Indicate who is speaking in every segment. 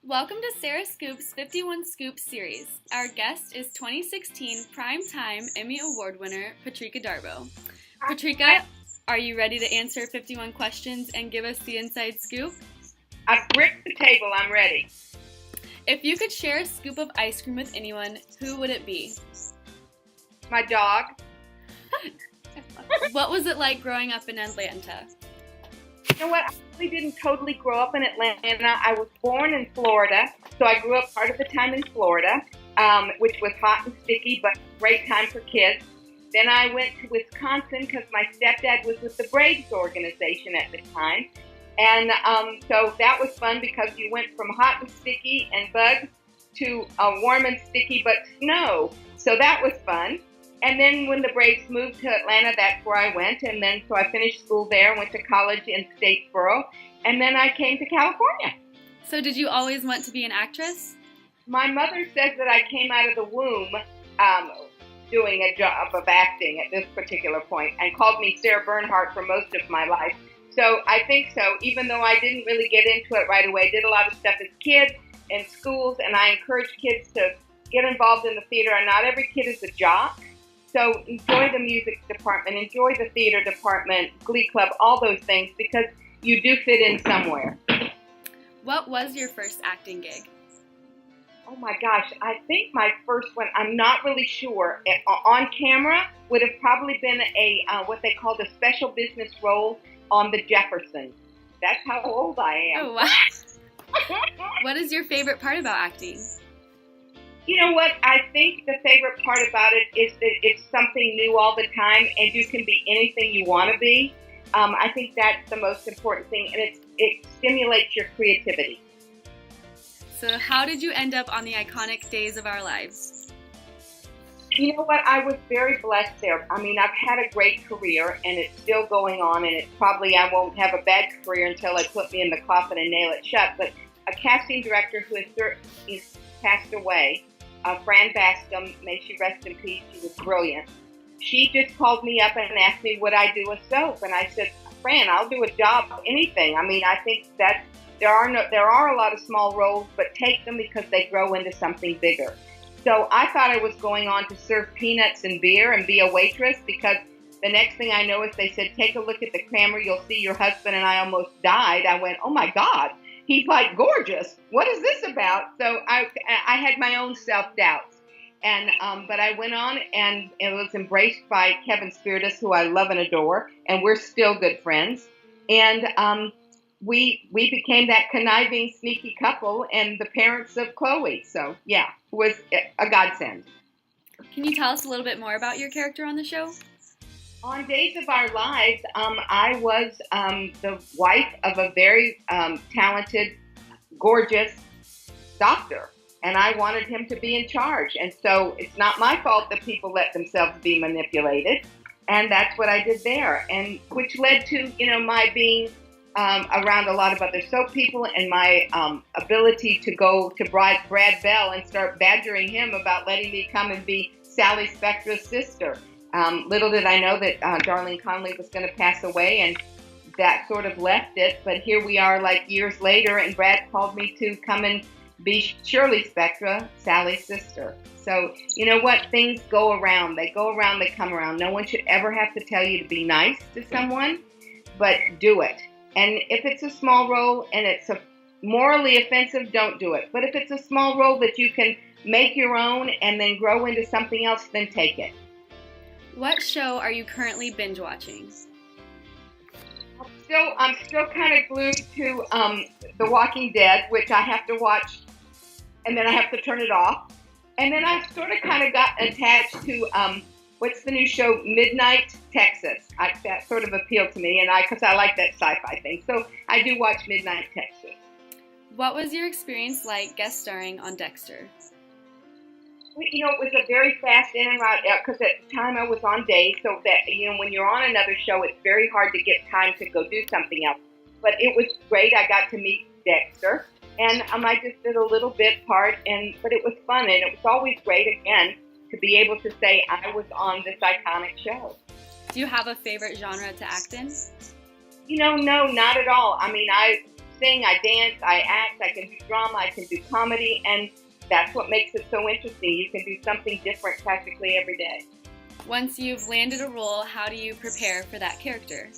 Speaker 1: Welcome to Sarah Scoop's 51 Scoop series. Our guest is 2016 Primetime Emmy Award winner Patrika Darbo. Patrika, are you ready to answer 51 questions and give us the inside scoop?
Speaker 2: I've bricked the table. I'm ready.
Speaker 1: If you could share a scoop of ice cream with anyone, who would it be?
Speaker 2: My dog.
Speaker 1: What was it like growing up in Atlanta?
Speaker 2: You know what? I really didn't totally grow up in Atlanta. I was born in Florida, so I grew up part of the time in Florida, which was hot and sticky, but great time for kids. Then I went to Wisconsin because my stepdad was with the Braves organization at the time. And so that was fun because you went from hot and sticky and bugs to warm and sticky but snow. So that was fun. And then when the Braves moved to Atlanta, that's where I went. And then so I finished school there, went to college in Statesboro, and then I came to California.
Speaker 1: So did you always want to be an actress?
Speaker 2: My mother says that I came out of the womb doing a job of acting at this particular point and called me Sarah Bernhardt for most of my life. So I think so, even though I didn't really get into it right away. Did a lot of stuff as a kid in schools, and I encourage kids to get involved in the theater. And not every kid is a jock. So enjoy the music department, enjoy the theater department, Glee Club, all those things, because you do fit in somewhere.
Speaker 1: What was your first acting gig?
Speaker 2: Oh my gosh, I think my first one, I'm not really sure, on camera would have probably been a what they called a special business role on The Jeffersons. That's how old I am.
Speaker 1: Oh, wow. What is your favorite part about acting?
Speaker 2: You know what? I think the favorite part about it is that it's something new all the time, and you can be anything you want to be. I think that's the most important thing, and it stimulates your creativity.
Speaker 1: So how did you end up on the iconic Days of Our Lives?
Speaker 2: You know what? I was very blessed there. I mean, I've had a great career, and it's still going on, and it's probably I won't have a bad career until they put me in the coffin and nail it shut. But a casting director who has passed away, Fran Bascom, may she rest in peace, she was brilliant. She just called me up and asked me would I do a soap, and I said, Fran, I'll do a job, anything. I mean, I think that there are a lot of small roles, but take them because they grow into something bigger. So I thought I was going on to serve peanuts and beer and be a waitress, because the next thing I know is they said, take a look at the camera, you'll see your husband, and I almost died. I went, oh my God. He's like gorgeous. What is this about? So I had my own self-doubts. And but I went on, and it was embraced by Kevin Spiritus, who I love and adore, and we're still good friends. And we became that conniving, sneaky couple and the parents of Chloe. So, yeah, it was a godsend.
Speaker 1: Can you tell us a little bit more about your character on the show?
Speaker 2: On Days of Our Lives, I was the wife of a very talented, gorgeous doctor, and I wanted him to be in charge. And so it's not my fault that people let themselves be manipulated, and that's what I did there, and which led to my being around a lot of other soap people, and my ability to go to Brad Bell and start badgering him about letting me come and be Shirley Spectras' sister. Little did I know that Darlene Conley was going to pass away, and that sort of left it. But here we are like years later, and Brad called me to come and be Shirley Spectra, Sally's sister. So you know what? Things go around. They go around, they come around. No one should ever have to tell you to be nice to someone, but do it. And if it's a small role and it's morally offensive, don't do it. But if it's a small role that you can make your own and then grow into something else, then take it.
Speaker 1: What show are you currently binge watching?
Speaker 2: I'm still kind of glued to The Walking Dead, which I have to watch, and then I have to turn it off. And then I sort of kind of got attached to what's the new show, Midnight Texas. That sort of appealed to me, and because I like that sci-fi thing. So I do watch Midnight Texas.
Speaker 1: What was your experience like guest starring on Dexter?
Speaker 2: It was a very fast in and out, because at the time I was on days, so that, when you're on another show, it's very hard to get time to go do something else. But it was great. I got to meet Dexter, and I just did a little bit part, but it was fun, and it was always great, again, to be able to say I was on this iconic show.
Speaker 1: Do you have a favorite genre to act in?
Speaker 2: No, not at all. I mean, I sing, I dance, I act, I can do drama, I can do comedy, and that's what makes it so interesting. You can do something different practically every day.
Speaker 1: Once you've landed a role, how do you prepare for that character?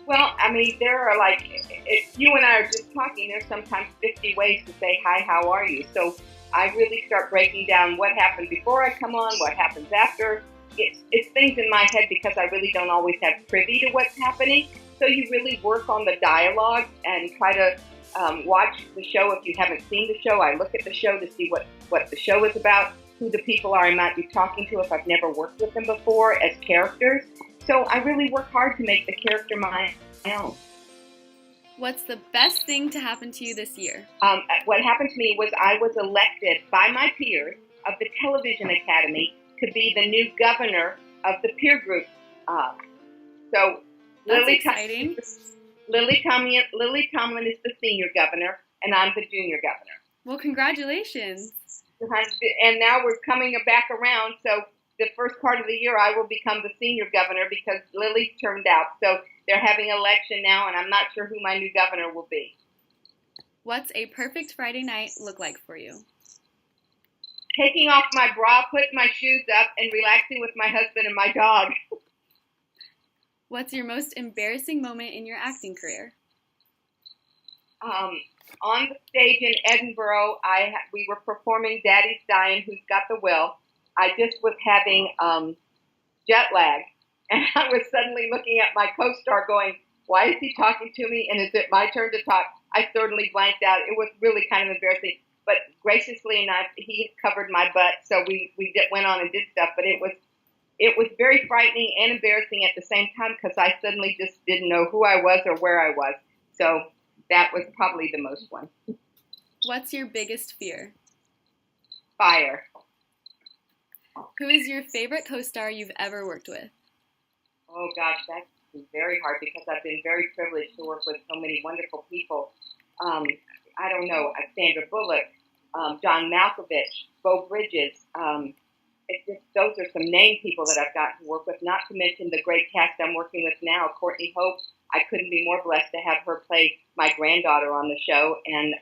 Speaker 2: Well, I mean, there are like, if you and I are just talking, there's sometimes 50 ways to say, hi, how are you? So I really start breaking down what happened before I come on, what happens after. It's things in my head because I really don't always have privy to what's happening. So you really work on the dialogue and try to watch the show. If you haven't seen the show, I look at the show to see what the show is about, who the people are I might be talking to if I've never worked with them before as characters. So I really work hard to make the character my own.
Speaker 1: What's the best thing to happen to you this year?
Speaker 2: What happened to me was I was elected by my peers of the Television Academy to be the new governor of the peer group. So
Speaker 1: That's exciting.
Speaker 2: Lily Tomlin is the senior governor, and I'm the junior governor.
Speaker 1: Well, congratulations.
Speaker 2: And now we're coming back around, so the first part of the year I will become the senior governor because Lily's turned out. So they're having an election now, and I'm not sure who my new governor will be.
Speaker 1: What's a perfect Friday night look like for you?
Speaker 2: Taking off my bra, putting my shoes up, and relaxing with my husband and my dog.
Speaker 1: What's your most embarrassing moment in your acting career?
Speaker 2: On the stage in Edinburgh, we were performing Daddy's Dying, Who's Got the Will. I just was having jet lag, and I was suddenly looking at my co-star going, why is he talking to me, and is it my turn to talk? I totally blanked out. It was really kind of embarrassing, but graciously enough, he covered my butt, so we went on and did stuff, but it was very frightening and embarrassing at the same time because I suddenly just didn't know who I was or where I was, so that was probably the most one.
Speaker 1: What's your biggest fear?
Speaker 2: Fire.
Speaker 1: Who is your favorite co-star you've ever worked with?
Speaker 2: Oh, gosh, that's very hard because I've been very privileged to work with so many wonderful people. I don't know, Sandra Bullock, John Malkovich, Beau Bridges. Those are some named people that I've gotten to work with, not to mention the great cast I'm working with now, Courtney Hope. I couldn't be more blessed to have her play my granddaughter on the show. And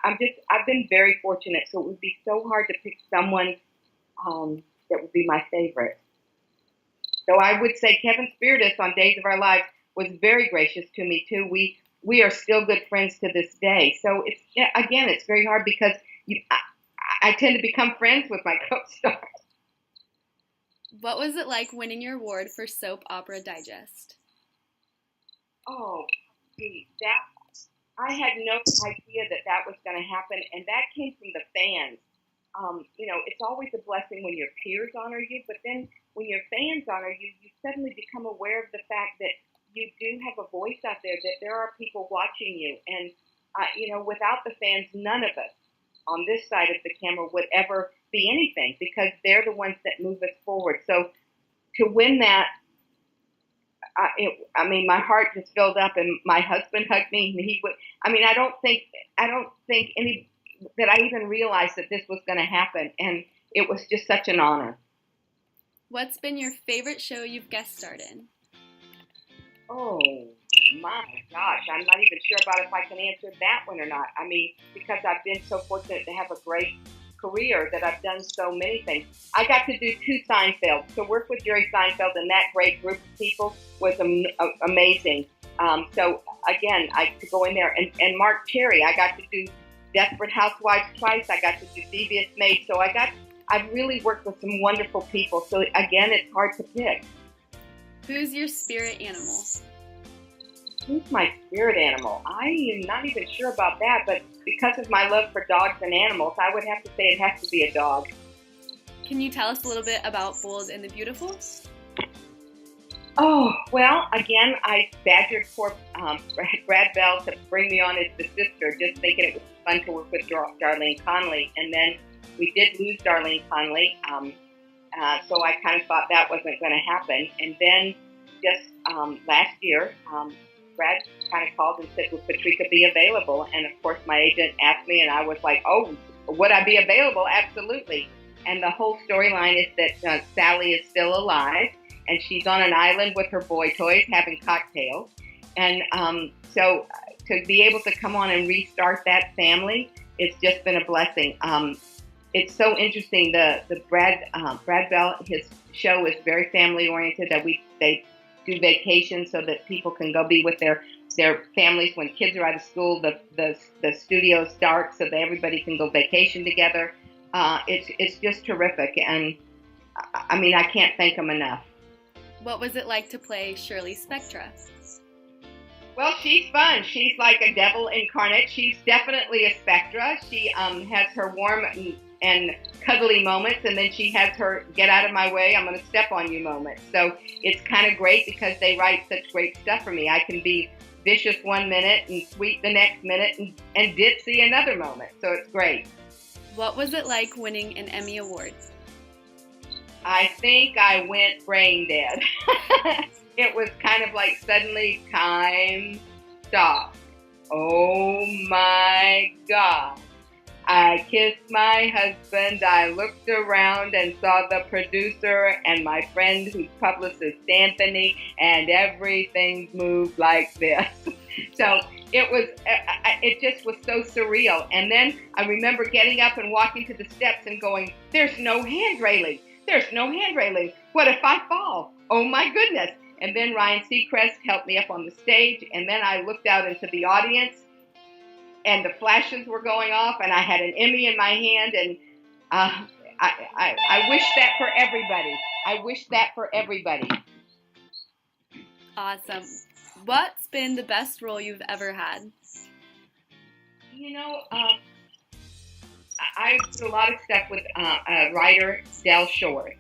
Speaker 2: I've been very fortunate, so it would be so hard to pick someone that would be my favorite. So I would say Kevin Spiritus on Days of Our Lives was very gracious to me too. We are still good friends to this day. So it's very hard because I tend to become friends with my co-stars.
Speaker 1: What was it like winning your award for Soap Opera Digest?
Speaker 2: Oh, gee, I had no idea that was going to happen, and that came from the fans. It's always a blessing when your peers honor you, but then when your fans honor you, you suddenly become aware of the fact that you do have a voice out there, that there are people watching you. And, without the fans, none of us on this side of the camera would ever be anything because they're the ones that move us forward. So to win that, my heart just filled up, and my husband hugged me. And I don't think that I even realized that this was going to happen, and it was just such an honor.
Speaker 1: What's been your favorite show you've guest starred in?
Speaker 2: Oh, my gosh. I'm not even sure about if I can answer that one or not. Because I've been so fortunate to have a great career that I've done so many things. I got to do 2 Seinfelds. To work with Jerry Seinfeld and that great group of people was amazing. So, again, to go in there. And Mark Cherry, I got to do Desperate Housewives twice. I got to do Devious Maid. So I've really worked with some wonderful people. So again, it's hard to pick.
Speaker 1: Who's your spirit animal?
Speaker 2: Who's my spirit animal? I am not even sure about that, but because of my love for dogs and animals, I would have to say it has to be a dog.
Speaker 1: Can you tell us a little bit about Bold and the Beautiful?
Speaker 2: Oh, well, again, I badgered poor Brad Bell to bring me on as the sister, just thinking it was fun to work with Darlene Conley. And then we did lose Darlene Conley, so I kind of thought that wasn't going to happen. And then just last year, Brad kind of called and said, would Patrika be available? And, of course, my agent asked me, and I was like, oh, would I be available? Absolutely. And the whole storyline is that Sally is still alive, and she's on an island with her boy toys having cocktails. And so to be able to come on and restart that family, it's just been a blessing. It's so interesting. The Brad Bell, his show is very family oriented. That they do vacations so that people can go be with their families when kids are out of school. The studio's dark so that everybody can go vacation together. It's just terrific, and I mean I can't thank them enough.
Speaker 1: What was it like to play Shirley Spectras?
Speaker 2: Well, she's fun. She's like a devil incarnate. She's definitely a Spectra. She has her warm and cuddly moments, and then she has her get out of my way, I'm going to step on you moments. So it's kind of great because they write such great stuff for me. I can be vicious one minute and sweet the next minute and ditzy another moment. So it's great.
Speaker 1: What was it like winning an Emmy Award?
Speaker 2: I think I went brain dead. It was kind of like suddenly time stopped. Oh my God. I kissed my husband. I looked around and saw the producer and my friend who's publicist, Anthony, and everything moved like this. So it just was so surreal. And then I remember getting up and walking to the steps and going, there's no hand railing. There's no hand railing. What if I fall? Oh my goodness. And then Ryan Seacrest helped me up on the stage. And then I looked out into the audience and the flashes were going off and I had an Emmy in my hand. And I wish that for everybody. I wish that for everybody.
Speaker 1: Awesome. What's been the best role you've ever had?
Speaker 2: You know, I do a lot of stuff with a writer, Del Shores.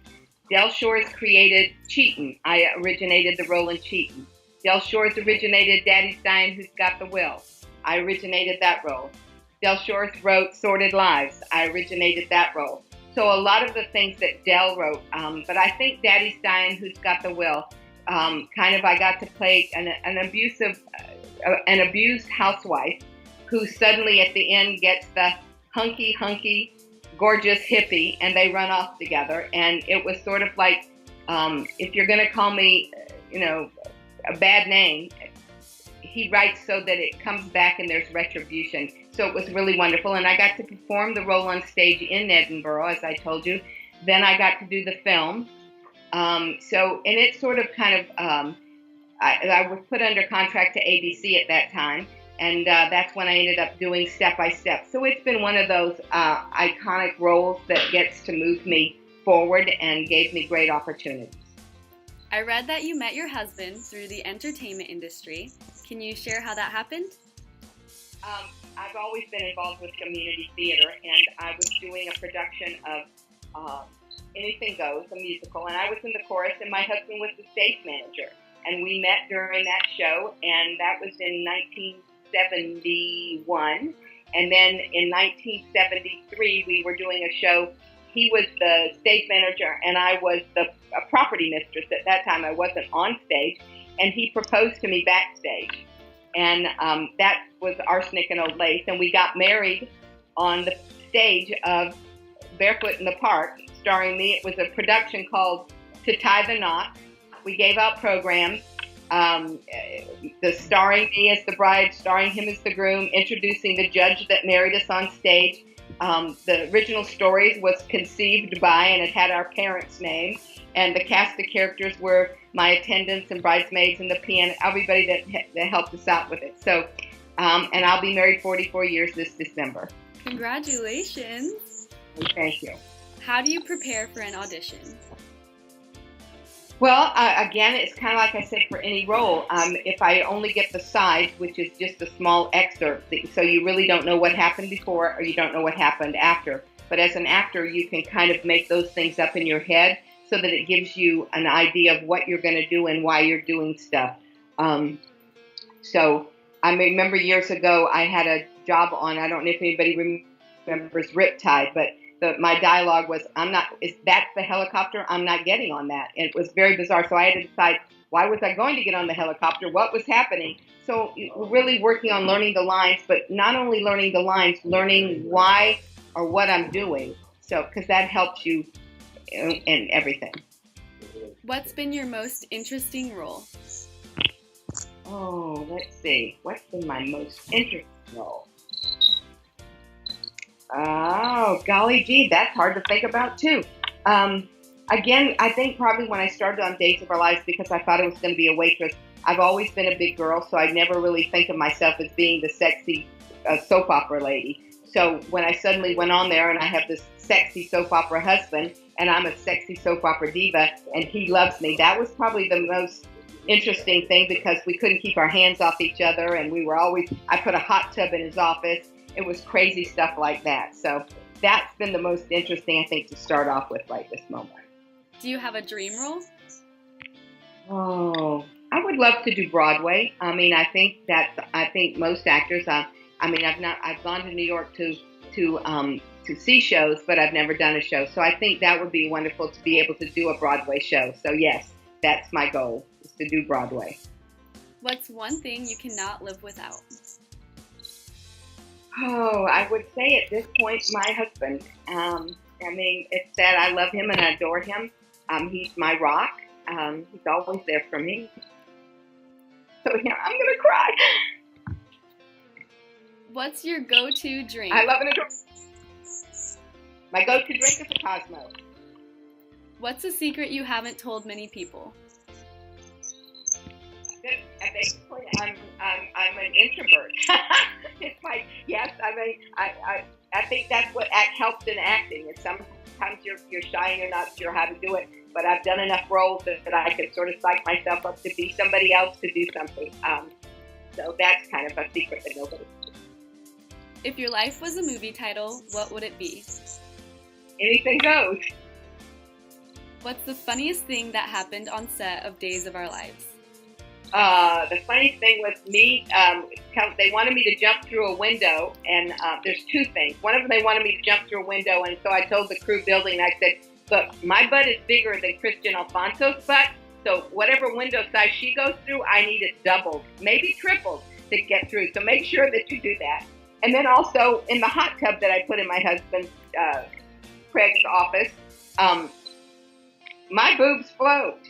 Speaker 2: Del Shores created Cheatin'. I originated the role in Cheatin'. Del Shores originated Daddy's Dying, Who's Got the Will. I originated that role. Del Shores wrote Sordid Lives. I originated that role. So a lot of the things that Del wrote, but I think Daddy's Dying, Who's Got the Will, I got to play an abused housewife who suddenly at the end gets the hunky, gorgeous hippie, and they run off together. And it was sort of like, if you're going to call me, a bad name, he writes so that it comes back and there's retribution. So it was really wonderful. And I got to perform the role on stage in Edinburgh, as I told you. Then I got to do the film. And it's sort of I was put under contract to ABC at that time. And that's when I ended up doing Step by Step. So it's been one of those iconic roles that gets to move me forward and gave me great opportunities.
Speaker 1: I read that you met your husband through the entertainment industry. Can you share how that happened?
Speaker 2: I've always been involved with community theater, and I was doing a production of Anything Goes, a musical, and I was in the chorus, and my husband was the stage manager. And we met during that show, and that was in 1971. And then in 1973, we were doing a show. He was the stage manager, and I was a property mistress at that time. I wasn't on stage, and he proposed to me backstage. And that was Arsenic and Old Lace, and we got married on the stage of Barefoot in the Park, starring me. It was a production called To Tie the Knot. We gave out programs, starring me as the bride, starring him as the groom, introducing the judge that married us on stage. The original stories was conceived by, and it had our parents' name, and the cast of characters were my attendants and bridesmaids and the piano, everybody that helped us out with it. So, and I'll be married 44 years this December.
Speaker 1: Congratulations.
Speaker 2: Thank you.
Speaker 1: How do you prepare for an audition?
Speaker 2: Well, again, it's kind of like I said for any role. If I only get the sides, which is just a small excerpt, so you really don't know what happened before or you don't know what happened after. But as an actor, you can kind of make those things up in your head so that it gives you an idea of what you're going to do and why you're doing stuff. So I remember years ago, I had a job on, I don't know if anybody remembers Riptide, but my dialogue was, that's the helicopter, I'm not getting on that. And it was very bizarre. So I had to decide, why was I going to get on the helicopter? What was happening? So we're really working on learning the lines, but not only learning the lines, learning why or what I'm doing. So, because that helps you in everything.
Speaker 1: What's been your most interesting role?
Speaker 2: Oh, let's see. What's been my most interesting role? Oh, golly gee, that's hard to think about too. Again, I think probably when I started on Days of Our Lives because I thought it was going to be a waitress. I've always been a big girl, so I never really think of myself as being the sexy soap opera lady. So when I suddenly went on there and I have this sexy soap opera husband and I'm a sexy soap opera diva and he loves me, that was probably the most interesting thing because we couldn't keep our hands off each other and we were always, I put a hot tub in his office. It was crazy stuff like that. So that's been the most interesting, I think, to start off with right this moment.
Speaker 1: Do you have a dream role?
Speaker 2: Oh, I would love to do Broadway. I mean, I think most actors. I've gone to New York to see shows, but I've never done a show. So I think that would be wonderful to be able to do a Broadway show. So yes, that's my goal, is to do Broadway.
Speaker 1: What's one thing you cannot live without?
Speaker 2: Oh, I would say at this point, my husband. It's sad. I love him and I adore him. He's my rock. He's always there for me. So yeah, I'm gonna cry.
Speaker 1: What's your go-to drink?
Speaker 2: I love and adore. My go-to drink is a Cosmo.
Speaker 1: What's a secret you haven't told many people?
Speaker 2: I'm an introvert. I think that's what helps in acting. It's sometimes you're shy and you're not sure how to do it. But I've done enough roles that I can sort of psych myself up to be somebody else to do something. So that's kind of a secret that nobody.
Speaker 1: If your life was a movie title, what would it be?
Speaker 2: Anything goes.
Speaker 1: What's the funniest thing that happened on set of Days of Our Lives?
Speaker 2: The funny thing was me, they wanted me to jump through a window, and there's two things. One of them, they wanted me to jump through a window, and so I told the crew building, I said, look, my butt is bigger than Christian Alfonso's butt, so whatever window size she goes through, I need it doubled, maybe tripled to get through. So make sure that you do that. And then also, in the hot tub that I put in my husband, Craig's office, my boobs float.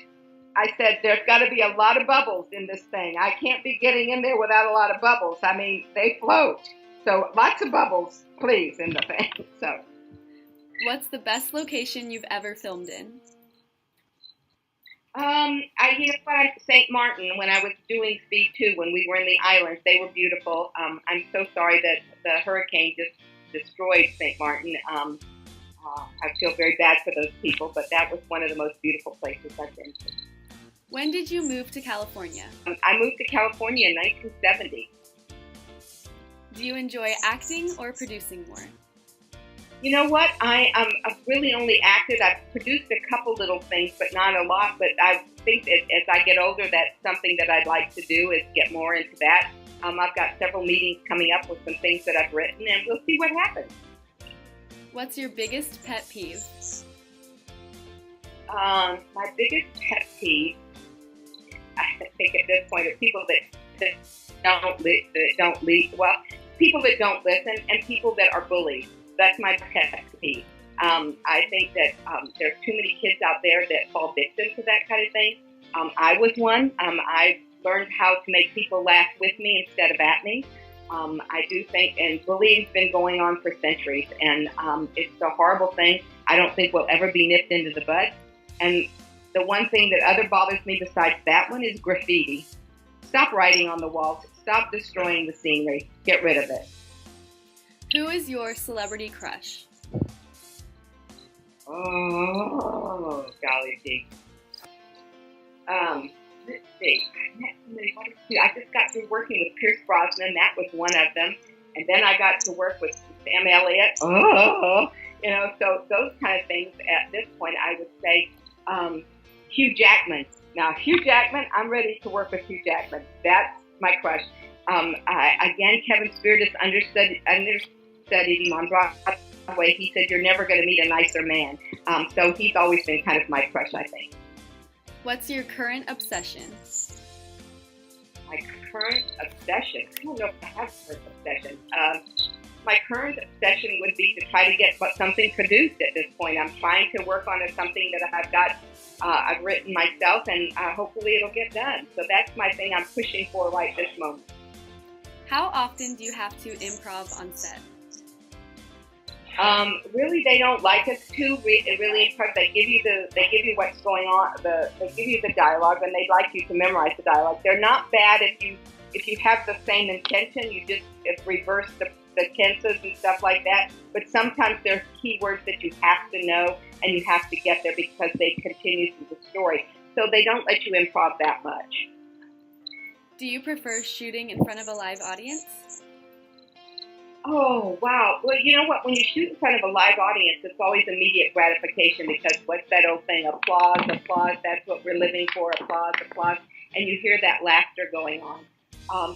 Speaker 2: I said, there's got to be a lot of bubbles in this thing. I can't be getting in there without a lot of bubbles. I mean, they float. So lots of bubbles, please, in the thing. So.
Speaker 1: What's the best location you've ever filmed in?
Speaker 2: St. Martin, when I was doing Speed 2, when we were in the islands, they were beautiful. I'm so sorry that the hurricane just destroyed St. Martin. I feel very bad for those people, but that was one of the most beautiful places I've been to.
Speaker 1: When did you move to California?
Speaker 2: I moved to California in 1970.
Speaker 1: Do you enjoy acting or producing more?
Speaker 2: You know what? I've really only acted. I've produced a couple little things, but not a lot. But I think that as I get older, that's something that I'd like to do, is get more into that. I've got several meetings coming up with some things that I've written, and we'll see what happens.
Speaker 1: What's your biggest pet peeve?
Speaker 2: My biggest pet peeve, I think at this point, are people that don't listen and people that are bullied. That's my pet peeve. I think that there's too many kids out there that fall victim to that kind of thing. I was one. I learned how to make people laugh with me instead of at me. I do think, and bullying's been going on for centuries, and it's a horrible thing. I don't think we'll ever be nipped into the bud. And the one thing that other bothers me besides that one is graffiti. Stop writing on the walls. Stop destroying the scenery. Get rid of it.
Speaker 1: Who is your celebrity crush?
Speaker 2: Oh, golly gee. Let's see. I just got through working with Pierce Brosnan. That was one of them. And then I got to work with Sam Elliott. So those kind of things at this point, I would say Hugh Jackman. Now, Hugh Jackman, I'm ready to work with Hugh Jackman. That's my crush. Again, Kevin Spirtus understudied him on Broadway. He said, you're never going to meet a nicer man. So he's always been kind of my crush, I think.
Speaker 1: What's your current obsession?
Speaker 2: My current obsession? I don't know if I have a current obsession. my current obsession would be to try to get something produced at this point. I'm trying to work on something that I've written myself, and hopefully it'll get done. So that's my thing I'm pushing for right this moment.
Speaker 1: How often do you have to improv on set?
Speaker 2: Really, they don't like us to really improv. They give you what's going on. They give you the dialogue, and they'd like you to memorize the dialogue. They're not bad if you have the same intention. You just reverse the tenses and stuff like that. But sometimes there's keywords that you have to know, and you have to get there because they continue through the story. So they don't let you improv that much.
Speaker 1: Do you prefer shooting in front of a live audience?
Speaker 2: Oh, wow. Well, you know what? When you shoot in front of a live audience, it's always immediate gratification because what's that old thing? Applause, applause. That's what we're living for. Applause, applause. And you hear that laughter going on.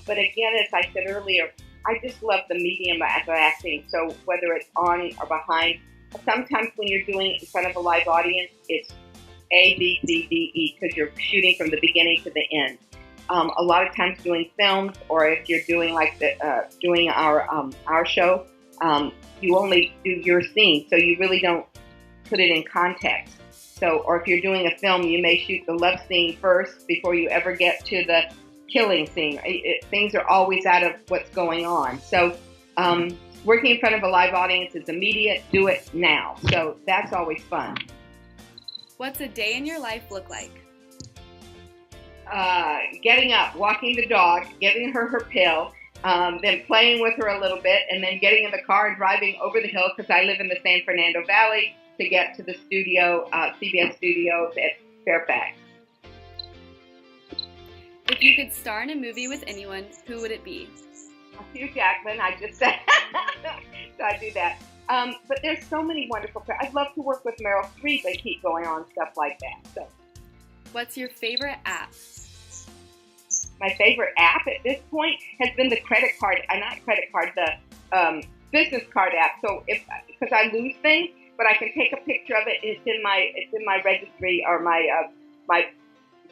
Speaker 2: But again, as I said earlier, I just love the medium of acting. So whether it's on or behind, sometimes when you're doing it in front of a live audience, it's A, B, C, D, E because you're shooting from the beginning to the end. A lot of times doing films, or if you're doing doing our show, you only do your scene, so you really don't put it in context. So, or if you're doing a film, you may shoot the love scene first before you ever get to the killing scene. Things are always out of what's going on. So, working in front of a live audience is immediate. Do it now. So that's always fun.
Speaker 1: What's a day in your life look like?
Speaker 2: Getting up, walking the dog, giving her pill, then playing with her a little bit, and then getting in the car and driving over the hill because I live in the San Fernando Valley to get to the studio, CBS studios at Fairfax.
Speaker 1: If you could star in a movie with anyone, who would it be?
Speaker 2: Hugh Jackman, I just said. So I do that. But there's so many wonderful people. I'd love to work with Meryl Streep and keep going on stuff like that. So.
Speaker 1: What's your favorite app?
Speaker 2: My favorite app at this point has been the business card app. So because I lose things, but I can take a picture of it. It's in my registry or my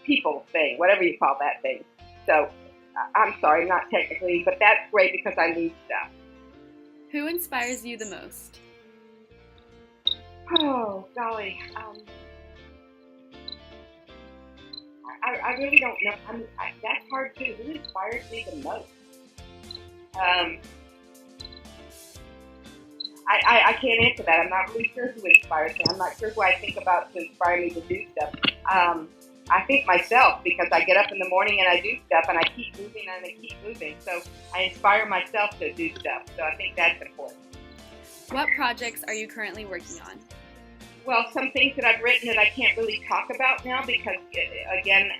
Speaker 2: people thing, whatever you call that thing. So I'm sorry, not technically, but that's great because I lose stuff.
Speaker 1: Who inspires you the most?
Speaker 2: Oh golly. I really don't know. That's hard too. Who inspires me the most? I can't answer that. I'm not really sure who inspires me. I'm not sure who I think about to inspire me to do stuff. I think myself because I get up in the morning and I do stuff and I keep moving and I keep moving. So I inspire myself to do stuff. So I think that's important.
Speaker 1: What projects are you currently working on?
Speaker 2: Well, some things that I've written that I can't really talk about now because, again,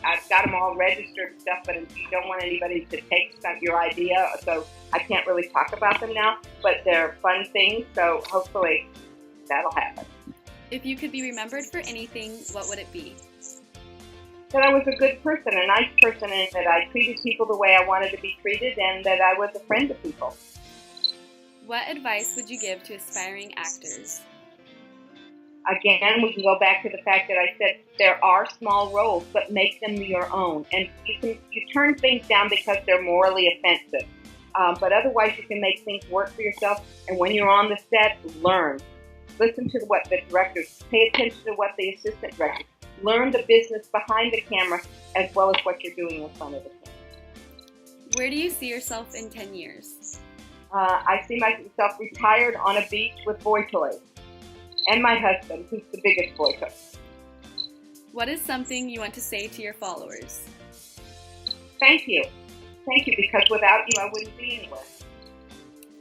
Speaker 2: I've got them all registered and stuff, but you don't want anybody to take your idea, so I can't really talk about them now, but they're fun things, so hopefully that'll happen.
Speaker 1: If you could be remembered for anything, what would it be?
Speaker 2: That I was a good person, a nice person, and that I treated people the way I wanted to be treated, and that I was a friend to people.
Speaker 1: What advice would you give to aspiring actors?
Speaker 2: Again, we can go back to the fact that I said there are small roles, but make them your own. And you turn things down because they're morally offensive. But otherwise, you can make things work for yourself. And when you're on the set, learn. Listen to what the directors, pay attention to what the assistant directors, learn the business behind the camera as well as what you're doing in front of the camera.
Speaker 1: Where do you see yourself in 10 years?
Speaker 2: I see myself retired on a beach with boy toys. And my husband, who's the biggest boy toy.
Speaker 1: What is something you want to say to your followers?
Speaker 2: Thank you. Thank you, because without you, I wouldn't be anywhere.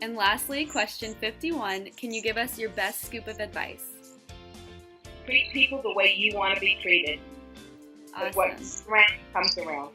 Speaker 1: And lastly, question 51, can you give us your best scoop of advice?
Speaker 2: Treat people the way you want to be treated.
Speaker 1: Awesome.
Speaker 2: What comes around.